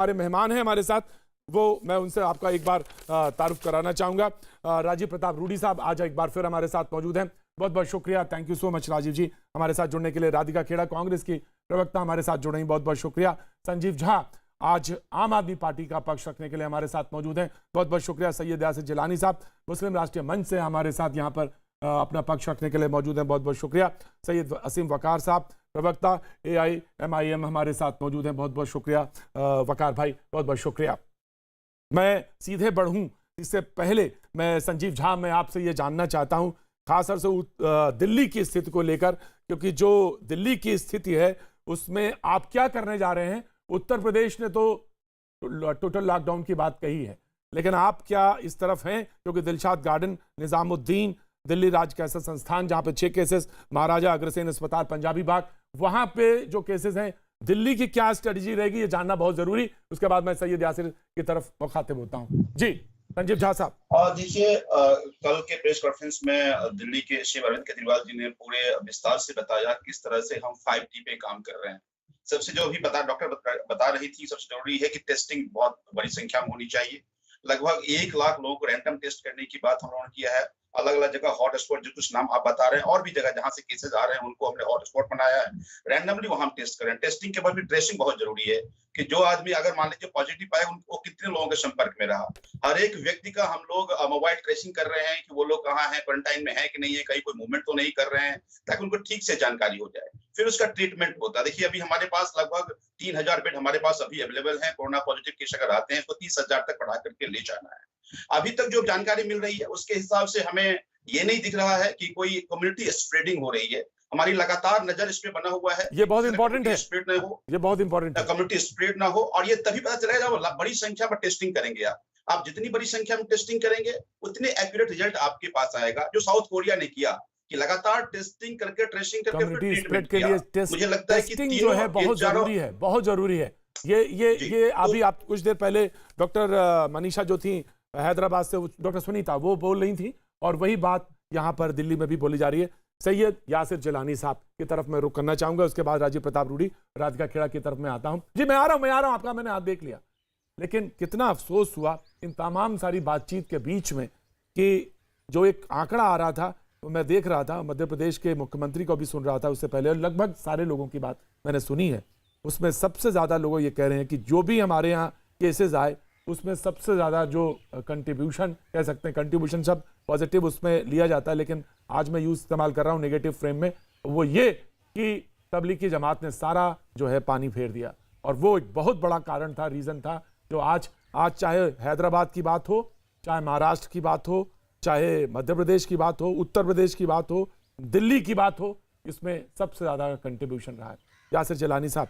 हमारे मेहमान हैं हमारे साथ, वो मैं उनसे आपका एक बार तारुफ कराना चाहूंगा। राजीव प्रताप रूडी साहब आज एक बार फिर हमारे साथ मौजूद हैं। बहुत बहुत शुक्रिया, thank you so much Rajiv ji हमारे साथ जुड़ने के लिए। राधिका खेड़ा कांग्रेस की प्रवक्ता हमारे साथ जुड़ रही, बहुत बहुत शुक्रिया। संजीव झा आज आम आदमी पार्टी का पक्ष रखने के लिए हमारे साथ मौजूद हैं, बहुत बहुत शुक्रिया। सैयद यासिर जिलानी साहब मुस्लिम राष्ट्रीय मंच से हमारे साथ यहाँ पर अपना पक्ष रखने के लिए मौजूद हैं, बहुत बहुत शुक्रिया। सैयद असीम वकार साहब प्रवक्ता AIMIM हमारे साथ मौजूद हैं, बहुत बहुत शुक्रिया वकार भाई, बहुत बहुत शुक्रिया। मैं सीधे बढ़ूं इससे पहले मैं संजीव झा मैं आपसे ये जानना चाहता हूं खासतौर से दिल्ली की स्थिति को लेकर, क्योंकि जो दिल्ली की स्थिति है उसमें आप क्या करने जा रहे हैं। उत्तर प्रदेश ने तो टोटल लॉकडाउन की बात कही है, लेकिन आप क्या इस तरफ हैं, क्योंकि दिलशाद गार्डन, निजामुद्दीन, दिल्ली राज्य कैंसर संस्थान जहां पे 6 केसेस, महाराजा अग्रसेन अस्पताल, पंजाबी बाग, वहां पे जो केसेस हैं, दिल्ली की क्या स्ट्रेटजी रहेगी ये जानना बहुत जरूरी। उसके बाद मैं सैयद यासिर की तरफ मुखातिब होता हूं। जी संजीव झा साहब। और देखिए, कल के प्रेस कॉन्फ्रेंस में दिल्ली के श्री अरविंद केजरीवाल जी ने पूरे विस्तार से बताया किस तरह से हम 5T पे काम कर रहे हैं। सबसे जो अभी डॉक्टर बता रही थी, सबसे जरूरी है कि टेस्टिंग बहुत बड़ी संख्या में होनी चाहिए। लगभग 1 लाख लोगों को रैंडम टेस्ट करने की बात हम लोगों ने किया है। अलग अलग जगह हॉट स्पॉट, जो कुछ नाम आप बता रहे हैं, और भी जगह जहां से केसेस आ रहे हैं उनको हमने हॉट स्पॉट बनाया है। रैंडमली वहां हम टेस्ट करें। टेस्टिंग के बाद भी ट्रेसिंग बहुत जरूरी है कि जो आदमी अगर मान लीजिए पॉजिटिव पाए, उनको कितने लोगों के संपर्क में रहा। हर एक व्यक्ति का हम लोग मोबाइल ट्रेसिंग कर रहे हैं कि वो लोग कहाँ हैं, क्वारंटाइन में है कि नहीं है, कहीं कोई मूवमेंट तो नहीं कर रहे हैं, ताकि उनको ठीक से जानकारी हो जाए। फिर उसका ट्रीटमेंट होता है। देखिए, अभी हमारे पास लगभग 3000 बेड हमारे पास अभी अवेलेबल है। कोरोना पॉजिटिव केस अगर आते हैं तो 30,000 तक बढ़ा करके ले जाना है। अभी तक जो जानकारी मिल रही है उसके हिसाब से हमें ये नहीं दिख रहा है कि कोई कम्युनिटी स्प्रेडिंग हो रही है। हमारी लगातार नजर इस पे बना हुआ है। ये बहुत इंपॉर्टेंट है, स्प्रेड न हो, ये बहुत इंपॉर्टेंट है, कम्युनिटी स्प्रेड ना हो। और ये तभी पता चलेगा जब बड़ी संख्या में टेस्टिंग करेंगे। आप जितनी बड़ी संख्या में टेस्टिंग करेंगे उतने एक्यूरेट रिजल्ट आपके पास आएगा, जो साउथ कोरिया ने किया कि लगातार टेस्टिंग करके, ट्रेसिंग करके कम्युनिटी स्प्रेड के लिए मुझे लगता है कि टेस्टिंग जो है बहुत जरूरी है, बहुत जरूरी है। ये अभी आप कुछ देर पहले डॉक्टर मनीषा जो थी हैदराबाद से, डॉक्टर सुनीता, वो बोल रही थी, और वही बात यहाँ पर दिल्ली में भी बोली जा रही है। सैयद यासिर जिलानी साहब की तरफ मैं रुक करना चाहूंगा, उसके बाद राजीव प्रताप रूडी, राधिका खेड़ा की तरफ मैं आता हूं। जी मैं आ रहा हूं, आपका मैंने हाथ देख लिया। लेकिन कितना अफसोस हुआ इन तमाम सारी बातचीत के बीच में कि जो एक आंकड़ा आ रहा था वो मैं देख रहा था, मध्य प्रदेश के मुख्यमंत्री को भी सुन रहा था उससे पहले, और लगभग सारे लोगों की बात मैंने सुनी है। उसमें सबसे ज्यादा लोग ये कह रहे हैं कि जो भी हमारे यहाँ केसेस आए उसमें सबसे ज्यादा जो कंट्रीब्यूशन कह सकते हैं, कंट्रीब्यूशन सब पॉजिटिव उसमें लिया जाता है, लेकिन आज मैं यूज इस्तेमाल कर रहा हूँ नेगेटिव फ्रेम में, वो ये कि तबलीगी जमात ने सारा जो है पानी फेर दिया। और वो एक बहुत बड़ा कारण था, रीजन था, जो आज चाहे हैदराबाद की बात हो, चाहे महाराष्ट्र की बात हो, चाहे मध्य प्रदेश की बात हो, उत्तर प्रदेश की बात हो, दिल्ली की बात हो, इसमें सबसे ज्यादा कंट्रीब्यूशन रहा है। यासिर जिलानी साहब।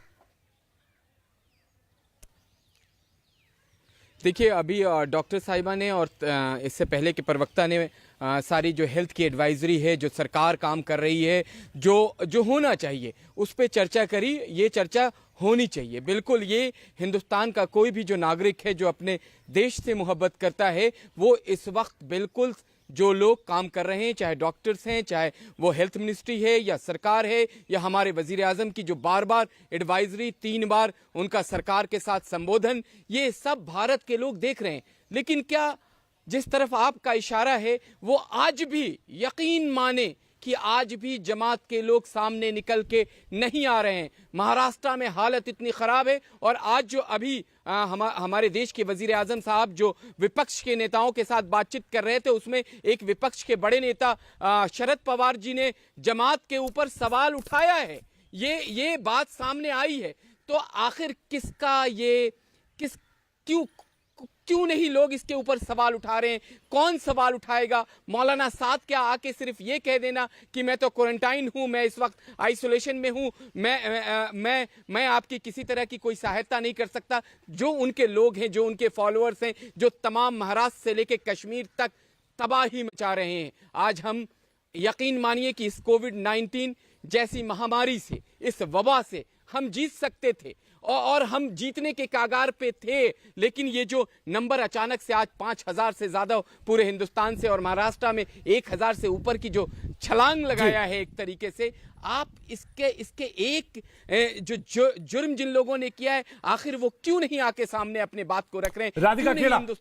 देखिए, अभी डॉक्टर साहिबा ने और इससे पहले के प्रवक्ता ने सारी जो हेल्थ की एडवाइजरी है, जो सरकार काम कर रही है, जो होना चाहिए उस पर चर्चा करी। ये चर्चा होनी चाहिए बिल्कुल। ये हिंदुस्तान का कोई भी जो नागरिक है, जो अपने देश से मोहब्बत करता है, वो इस वक्त बिल्कुल जो लोग काम कर रहे हैं, चाहे डॉक्टर्स हैं, चाहे वो हेल्थ मिनिस्ट्री है या सरकार है, या हमारे वजीर आजम की जो बार बार एडवाइजरी, 3 बार उनका सरकार के साथ संबोधन, ये सब भारत के लोग देख रहे हैं। लेकिन क्या जिस तरफ आपका इशारा है वो आज भी यकीन माने कि आज भी जमात के लोग सामने निकल के नहीं आ रहे हैं। महाराष्ट्र में हालत इतनी खराब है, और आज जो अभी हमारे देश के वजीर आजम साहब जो विपक्ष के नेताओं के साथ बातचीत कर रहे थे, उसमें एक विपक्ष के बड़े नेता शरद पवार जी ने जमात के ऊपर सवाल उठाया है। ये बात सामने आई है। तो आखिर किसका ये क्यों नहीं लोग इसके ऊपर सवाल उठा रहे हैं? कौन सवाल उठाएगा? मौलाना साद क्या आके सिर्फ ये कह देना कि मैं तो क्वारंटाइन हूं, मैं इस वक्त आइसोलेशन में हूं, मैं आपकी किसी तरह की कोई सहायता नहीं कर सकता? जो उनके लोग हैं, जो उनके फॉलोअर्स हैं, जो तमाम महाराष्ट्र से लेकर कश्मीर तक तबाही मचा रहे हैं। आज हम यकीन मानिए कि इस कोविड-19 जैसी महामारी से, इस वबा से हम जीत सकते थे, और हम जीतने के कागार पे थे। लेकिन ये जो नंबर अचानक से आज 5000 से ज्यादा पूरे हिंदुस्तान से, और महाराष्ट्र में 1000 से ऊपर की जो छलांग लगाया है एक तरीके से, आप इसके एक जो जुर्म जिन लोगों ने किया है, आखिर वो क्यों नहीं आके सामने अपने बात को रख रहे हैं? राधिका क्यों नहीं खेड़ा हिंदुस्तान